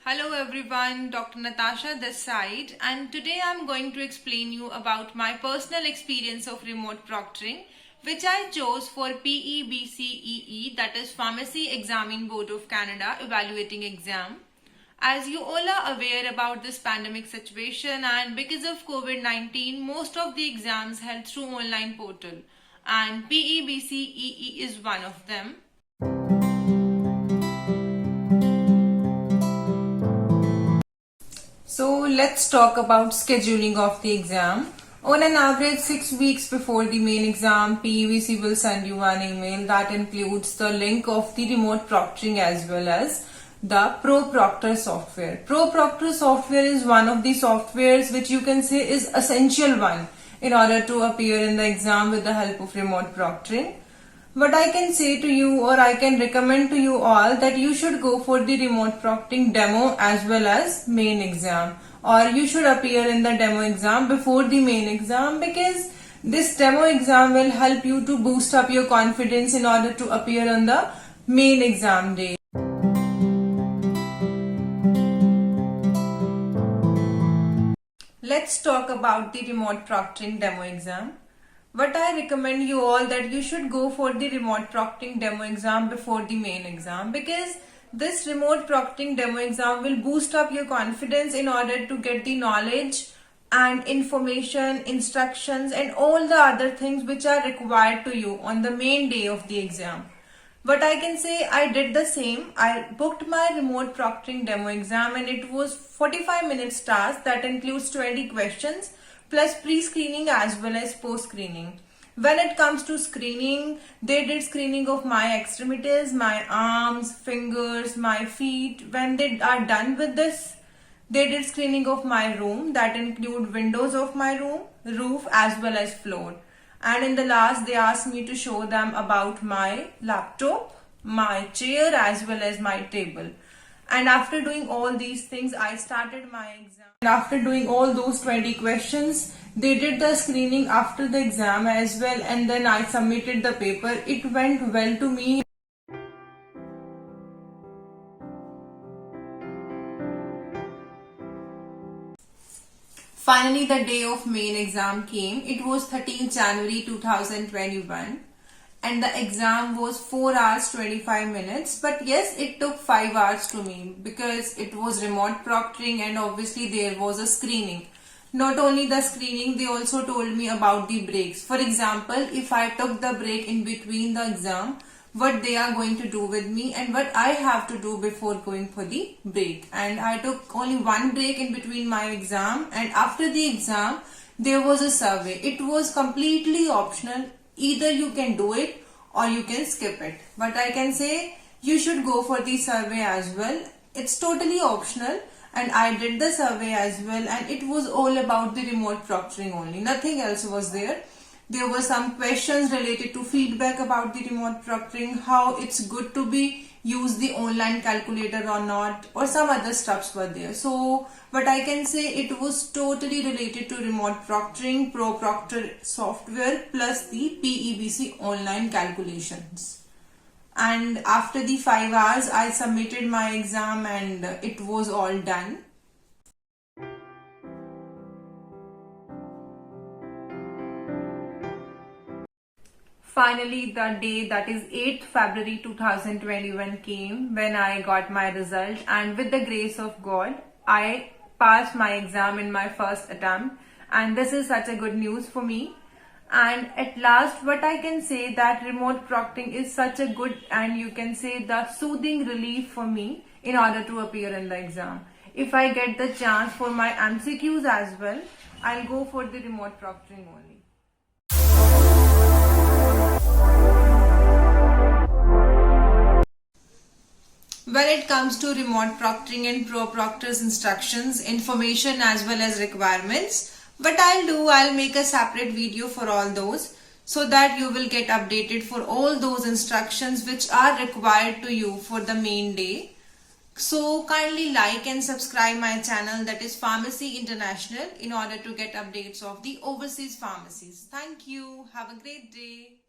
Hello everyone, Dr. Natasha this side, and today I'm going to explain you about my personal experience of remote proctoring which I chose for PEBCEE, that is Pharmacy Examining Board of Canada evaluating exam. As you all are aware about this pandemic situation, and because of COVID-19 most of the exams held through online portal, and PEBCEE is one of them. So let's talk about scheduling of the exam. On an average 6 weeks before the main exam, PEBC will send you an email that includes the link of the remote proctoring as well as the ProProctor software. ProProctor software is one of the softwares which you can say is essential one in order to appear in the exam with the help of remote proctoring. What I can say to you, or I can recommend to you all, that you should go for the remote proctoring demo as well as main exam, or you should appear in the demo exam before the main exam, because this demo exam will help you to boost up your confidence in order to appear on the main exam day. Let's talk about the remote proctoring demo exam. What I recommend you all, that you should go for the remote proctoring demo exam before the main exam, because this remote proctoring demo exam will boost up your confidence in order to get the knowledge and information, instructions and all the other things which are required to you on the main day of the exam. But I can say I did the same. I booked my remote proctoring demo exam and it was 45 minutes task that includes 20 questions plus pre-screening as well as post-screening. When it comes to screening, they did screening of my extremities, my arms, fingers, my feet. When they are done with this, they did screening of my room, that include windows of my room, roof as well as floor. And in the last, they asked me to show them about my laptop, my chair as well as my table. And after doing all these things, I started my exam. And after doing all those 20 questions, they did the screening after the exam as well, and then I submitted the paper. It went well to me. Finally, the day of main exam came. It was 13th January 2021. And the exam was 4 hours 25 minutes, but yes, it took 5 hours to me because it was remote proctoring and obviously there was a screening. Not only the screening, they also told me about the breaks. For example, if I took the break in between the exam, what they are going to do with me and what I have to do before going for the break. And I took only one break in between my exam, and after the exam there was a survey. It was completely optional. Either you can do it or you can skip it. But I can say you should go for the survey as well. It's totally optional, and I did the survey as well, and it was all about the remote proctoring only. Nothing else was there. There were some questions related to feedback about the remote proctoring, how it's good to be use the online calculator or not, or some other stuffs were there. So but I can say it was totally related to remote proctoring, ProProctor software plus the PEBC online calculations. And after the 5 hours I submitted my exam and it was all done. Finally, the day, that is 8th February 2021 came when I got my result, and with the grace of God, I passed my exam in my first attempt, and this is such a good news for me. And at last, what I can say, that remote proctoring is such a good, and you can say the soothing relief for me in order to appear in the exam. If I get the chance for my MCQs as well, I'll go for the remote proctoring only. When it comes to remote proctoring and ProProctor's instructions, information as well as requirements, what I'll make a separate video for all those, so that you will get updated for all those instructions which are required to you for the main day. So kindly like and subscribe my channel, that is Pharmacy International, in order to get updates of the overseas pharmacies. Thank you. Have a great day.